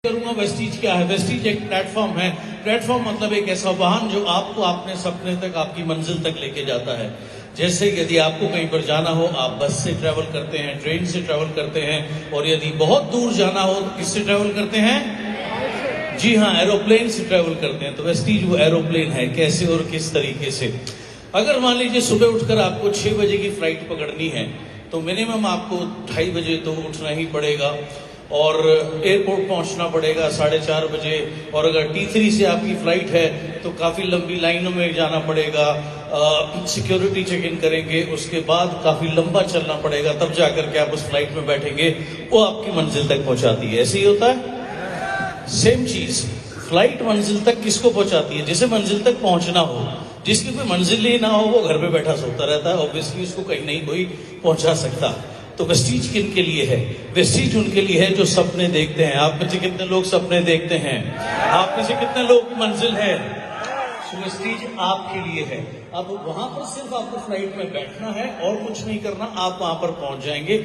करूंगा वेस्टीज क्या है। वेस्टीज एक प्लेटफॉर्म है। प्लेटफॉर्म मतलब एक ऐसा वाहन जो आपको अपने सपने तक, आपकी मंजिल तक लेके जाता है। जैसे यदि आपको कहीं पर जाना हो, आप बस से ट्रेवल करते हैं, ट्रेन से ट्रेवल करते हैं, और यदि बहुत दूर जाना हो तो किससे ट्रेवल करते हैं? जी हाँ, एरोप्लेन से ट्रेवल करते हैं। तो वेस्टीज वो एरोप्लेन है। कैसे और किस तरीके से? अगर मान लीजिए सुबह उठकर आपको 6 बजे की फ्लाइट पकड़नी है तो मिनिमम आपको 2:30 बजे तो उठना ही पड़ेगा और एयरपोर्ट पहुंचना पड़ेगा 4:30 बजे। और अगर T3 से आपकी फ्लाइट है तो काफ़ी लंबी लाइनों में जाना पड़ेगा, सिक्योरिटी चेक इन करेंगे, उसके बाद काफ़ी लंबा चलना पड़ेगा, तब जाकर के आप उस फ्लाइट में बैठेंगे, वो आपकी मंजिल तक पहुंचाती है। ऐसे ही होता है। सेम चीज़ फ्लाइट मंजिल तक किसको पहुंचाती है? जिसे मंजिल तक पहुंचना हो। जिसकी कोई मंजिल ही ना हो वो घर पे बैठा सोता रहता है, ऑब्वियसली उसको कहीं नहीं कोई पहुंचा सकता। तो वेस्टीज किन के लिए है? वेस्टीज उनके लिए है जो सपने देखते हैं। आप में से कितने लोग सपने देखते हैं? आप में से कितने लोग की मंजिल है? तो वेस्टीज आपके लिए है। अब वहां पर सिर्फ आपको फ्लाइट में बैठना है और कुछ नहीं करना, आप वहां पर पहुंच जाएंगे।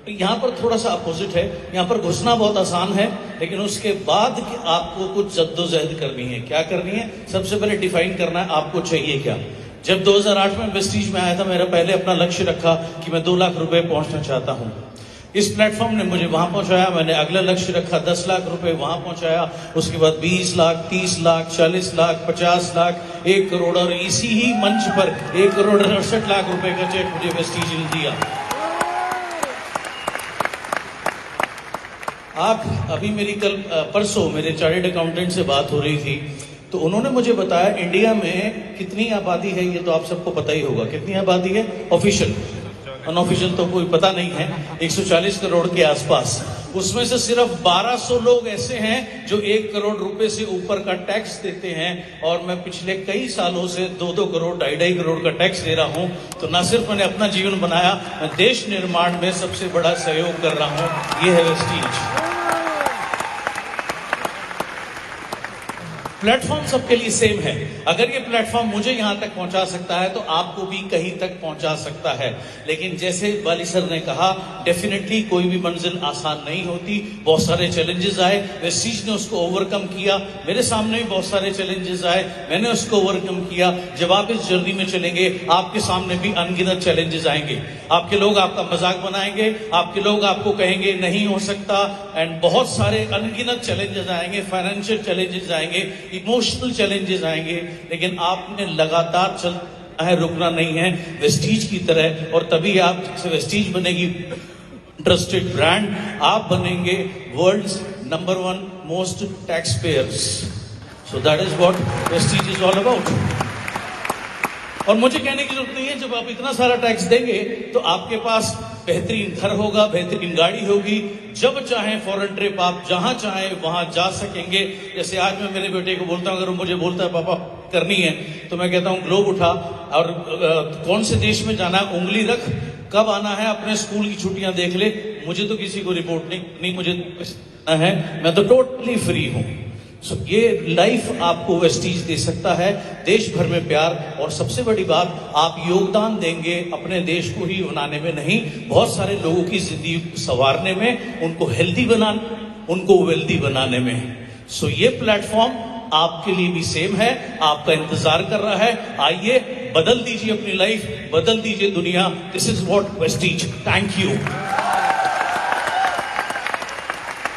यहाँ पर थोड़ा सा अपोजिट है। यहाँ पर घुसना बहुत आसान है, लेकिन उसके बाद आपको कुछ जद्दोजहद करनी है। क्या करनी है? सबसे पहले डिफाइन करना है आपको चाहिए क्या। जब 2008 में वेस्टीज में आया था, मेरा पहले अपना लक्ष्य रखा कि मैं 2 लाख रुपए पहुंचना चाहता हूं। इस प्लेटफॉर्म ने मुझे वहां पहुंचाया। मैंने अगला लक्ष्य रखा 10 लाख रुपए, वहां पहुंचाया। उसके बाद 20 लाख, 30 लाख, 40 लाख, 50 लाख, 1 करोड़, और इसी ही मंच पर 1 करोड़ 68 लाख रुपए का चेक मुझे वेस्टीज ने दिया। आप अभी मेरी परसों मेरे चार्टर्ड अकाउंटेंट से बात हो रही थी, तो उन्होंने मुझे बताया इंडिया में कितनी आबादी है, ये तो आप सबको पता ही होगा। कितनी आबादी है? ऑफिशियल, अनऑफिशियल तो कोई पता नहीं है। 140 करोड़ के आसपास। उसमें से सिर्फ 1200 लोग ऐसे हैं जो 1 करोड़ रुपए से ऊपर का टैक्स देते हैं, और मैं पिछले कई सालों से 2-2 करोड़, 2.5 करोड़ का टैक्स दे रहा हूं। तो न सिर्फ मैंने अपना जीवन बनाया, मैं देश निर्माण में सबसे बड़ा सहयोग कर रहा हूं। ये है वेस्टीज। प्लेटफॉर्म सबके लिए सेम है। अगर ये प्लेटफॉर्म मुझे यहां तक पहुंचा सकता है तो आपको भी कहीं तक पहुंचा सकता है। लेकिन जैसे वाली सर ने कहा, डेफिनेटली कोई भी मंजिल आसान नहीं होती। बहुत सारे चैलेंजेस आए, वेस्टीज ने उसको ओवरकम किया। मेरे सामने भी बहुत सारे चैलेंजेस आए, मैंने उसको ओवरकम किया। जब आप इस जर्नी में चलेंगे, आपके सामने भी अनगिनत चैलेंजेस आएंगे। आपके लोग आपका मजाक बनाएंगे, आपके लोग आपको कहेंगे नहीं हो सकता, एंड बहुत सारे अनगिनत चैलेंजेस आएंगे। फाइनेंशियल चैलेंजेस आएंगे, इमोशनल चैलेंजेस आएंगे, लेकिन आपने लगातार चलना है, रुकना नहीं है, वेस्टीज की तरह। और तभी आप, जैसे वेस्टीज बनेगी ट्रस्टेड ब्रांड, आप बनेंगे world's number 1 most taxpayers. So that is what Vestige is all about. और मुझे कहने की जरूरत नहीं है, जब आप इतना सारा टैक्स देंगे तो आपके पास बेहतरीन घर होगा, बेहतरीन गाड़ी होगी, जब चाहे फॉरेन ट्रिप आप जहां चाहे वहां जा सकेंगे। जैसे आज मैं मेरे बेटे को बोलता हूं, अगर वो मुझे बोलता है पापा करनी है, तो मैं कहता हूं ग्लोब उठा और कौन से देश में जाना है उंगली रख, कब आना है अपने स्कूल की छुट्टियां देख ले। मुझे तो किसी को रिपोर्ट नहीं मुझे है, मैं तो टोटली फ्री हूं। सो ये लाइफ आपको वेस्टीज दे सकता है, देश भर में प्यार। और सबसे बड़ी बात, आप योगदान देंगे अपने देश को ही बनाने में नहीं, बहुत सारे लोगों की जिंदगी संवारने में, उनको हेल्दी बनाने, उनको वेल्दी बनाने में। सो ये प्लेटफॉर्म आपके लिए भी सेम है, आपका इंतजार कर रहा है। आइए, बदल दीजिए अपनी लाइफ, बदल दीजिए दुनिया। This is what Vestige. Thank you.